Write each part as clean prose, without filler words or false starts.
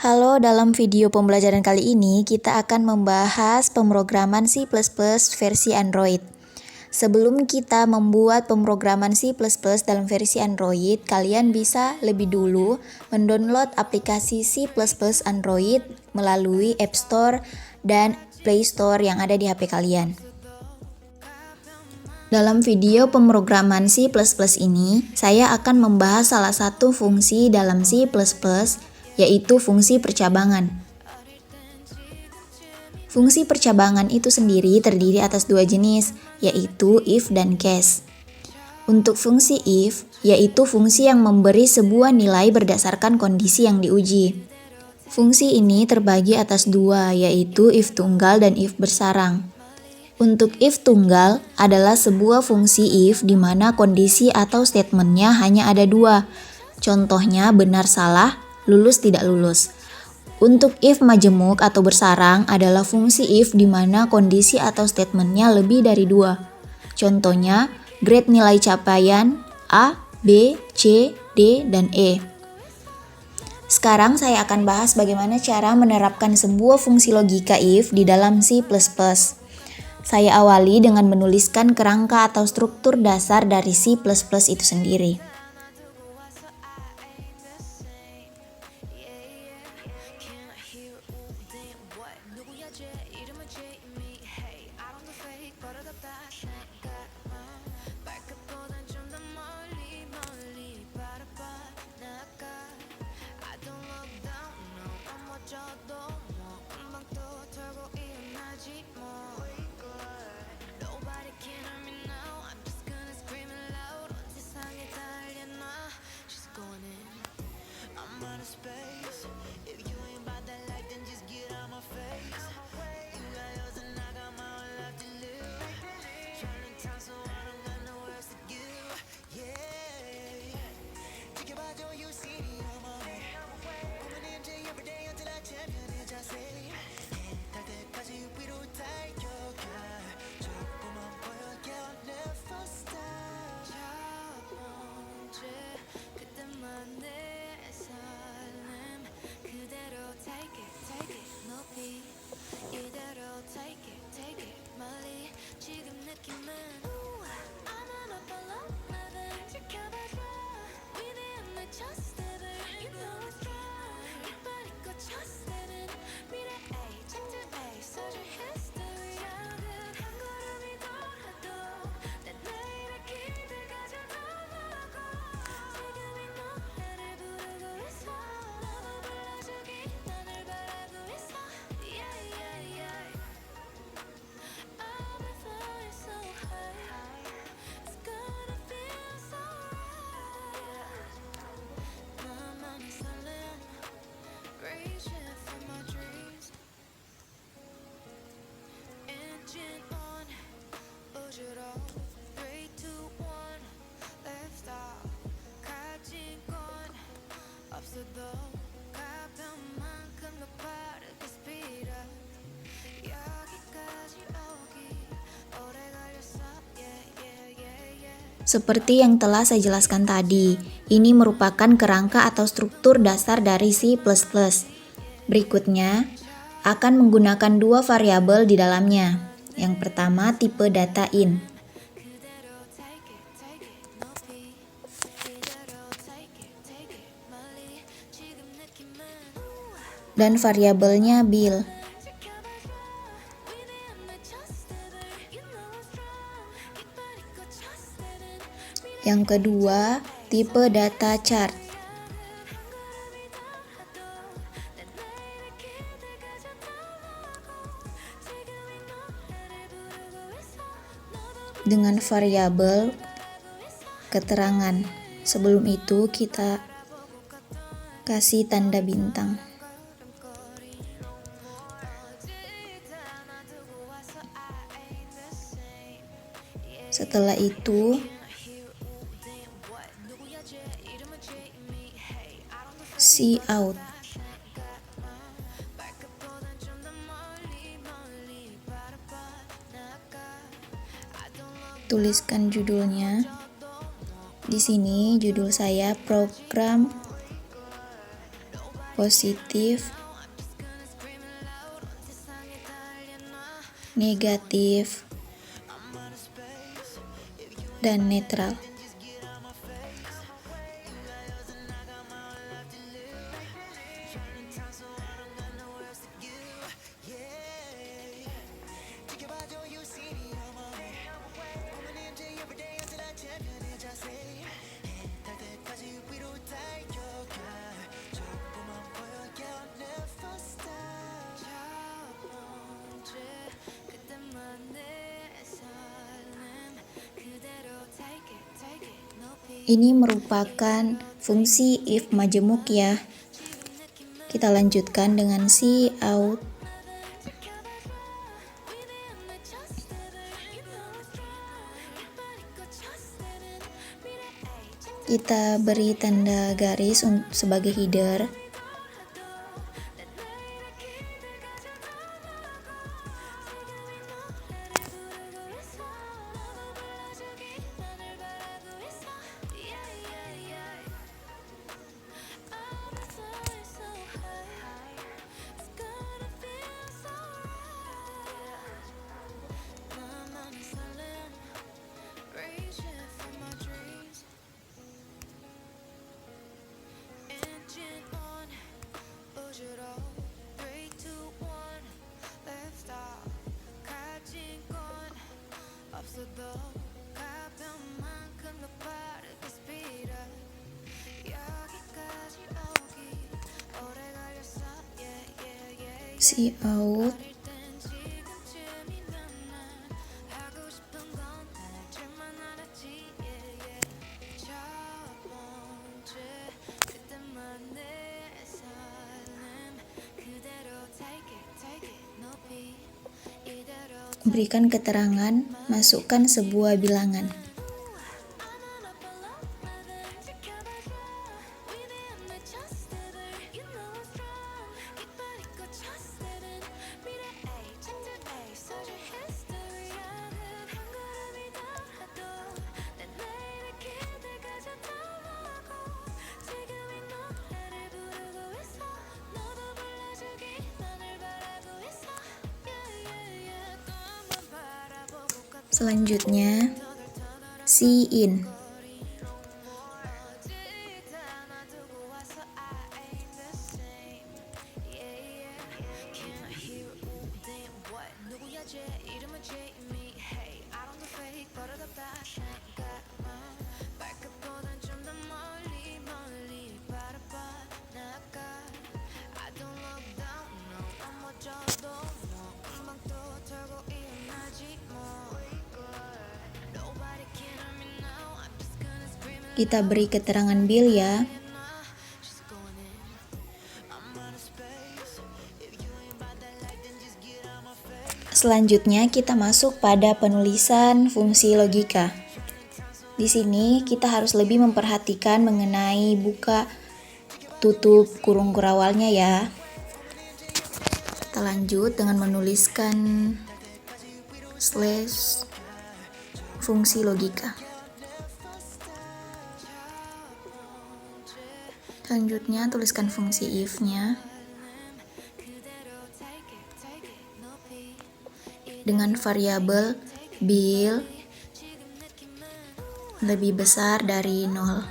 Halo, dalam video pembelajaran kali ini kita akan membahas pemrograman C++ versi Android. Sebelum kita membuat pemrograman C++ dalam versi Android, kalian bisa lebih dulu mendownload aplikasi C++ Android melalui App Store dan Play Store yang ada di HP kalian. Dalam video pemrograman C++ ini, saya akan membahas salah satu fungsi dalam C++, yaitu fungsi percabangan. Fungsi percabangan itu sendiri terdiri atas dua jenis, yaitu if dan case. Untuk fungsi if, yaitu fungsi yang memberi sebuah nilai berdasarkan kondisi yang diuji. Fungsi ini terbagi atas dua, yaitu if tunggal dan if bersarang. Untuk if tunggal adalah sebuah fungsi if di mana kondisi atau statementnya hanya ada dua. Contohnya benar salah, lulus tidak lulus. Untuk if majemuk atau bersarang adalah fungsi if di mana kondisi atau statementnya lebih dari dua. Contohnya grade nilai capaian A, B, C, D, dan E. Sekarang saya akan bahas bagaimana cara menerapkan sebuah fungsi logika if di dalam C++. Saya awali dengan menuliskan kerangka atau struktur dasar dari C++ itu sendiri. Seperti yang telah saya jelaskan tadi, ini merupakan kerangka atau struktur dasar dari C++. Berikutnya, akan menggunakan dua variabel di dalamnya. Yang pertama, tipe data int. Dan variabelnya bil. Yang kedua, tipe data chart. Dengan variabel keterangan. Sebelum itu kita kasih tanda bintang. Setelah itu cout. Tuliskan judulnya. Di sini judul saya program positif, negatif, dan netral. Ini merupakan fungsi if majemuk ya. Kita lanjutkan dengan see out. Kita beri tanda garis sebagai header. See out. Berikan keterangan, masukkan sebuah bilangan. Selanjutnya, see in. Kita beri keterangan Bill ya. Selanjutnya kita masuk pada penulisan fungsi logika. Di sini kita harus lebih memperhatikan mengenai buka tutup kurung kurawalnya ya. Kita lanjut dengan menuliskan slash fungsi logika. Selanjutnya tuliskan fungsi if-nya dengan variabel Bill lebih besar dari 0.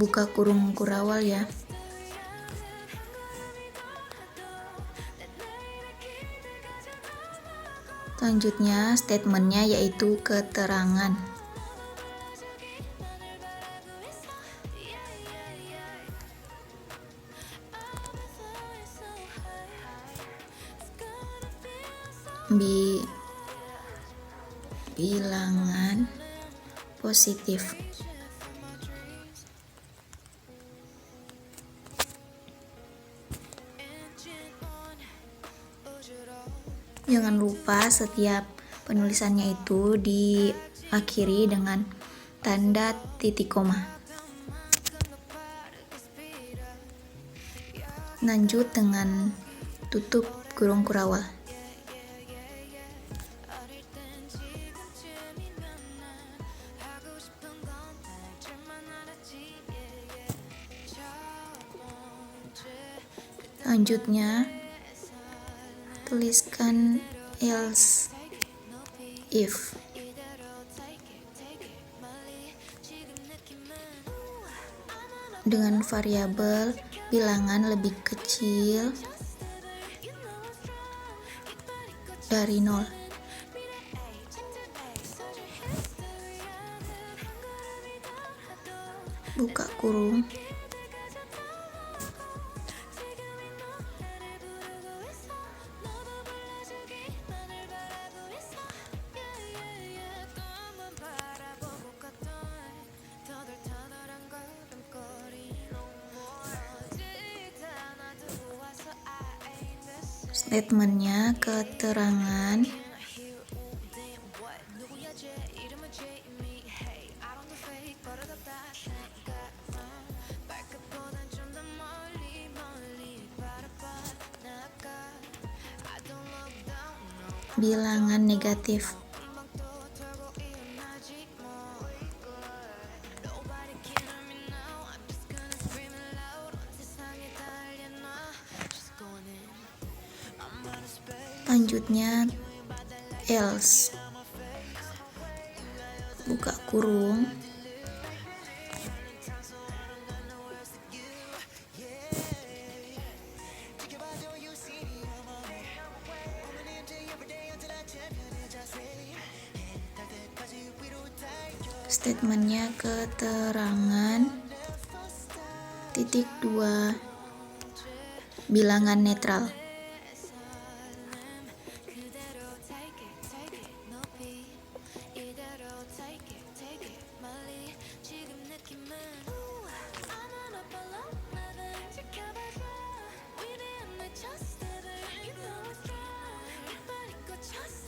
Buka kurung kurawal ya. Selanjutnya statementnya yaitu keterangan. Bilangan positif. Jangan lupa setiap penulisannya itu diakhiri dengan tanda titik koma. Lanjut dengan tutup kurung kurawal. Selanjutnya, tuliskan else if. Dengan variabel bilangan lebih kecil dari 0. Buka kurung. Statementnya keterangan bilangan negatif. Selanjutnya else. Buka kurung. Statementnya keterangan titik 2 bilangan netral.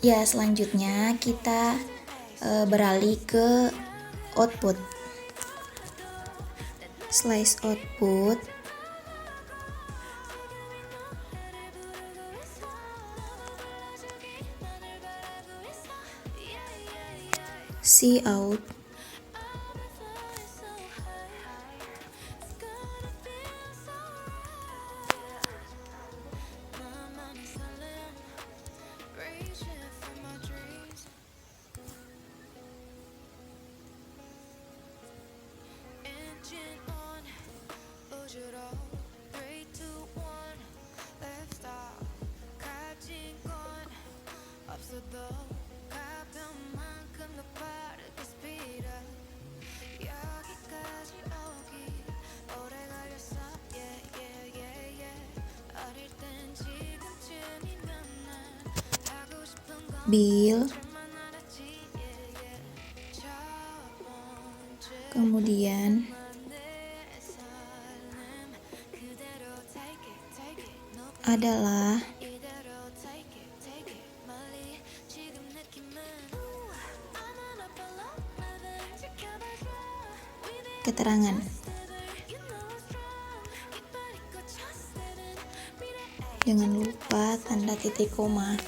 Ya, selanjutnya kita beralih ke output. Slice output. Cout. Bill, kemudian adalah keterangan. Jangan lupa tanda titik koma.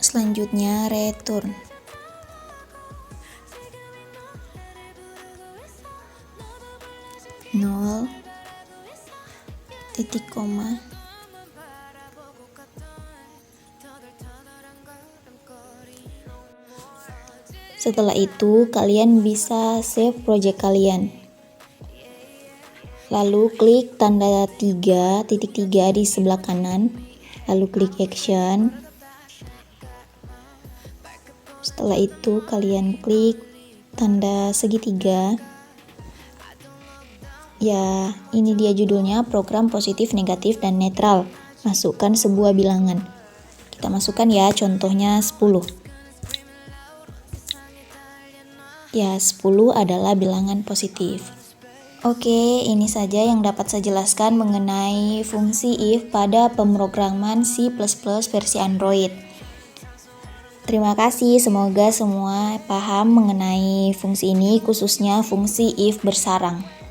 Selanjutnya return. Nol titik koma. Setelah itu kalian bisa save project kalian. Lalu klik tanda 3 di sebelah kanan, lalu klik action. Setelah itu kalian klik tanda segitiga. Ya, ini dia judulnya, program positif, negatif, dan netral. Masukkan sebuah bilangan. Kita masukkan ya, contohnya 10. Ya, 10 adalah bilangan positif. Oke, ini saja yang dapat saya jelaskan mengenai fungsi if pada pemrograman C++ versi Android. Terima kasih, semoga semua paham mengenai fungsi ini, khususnya fungsi if bersarang.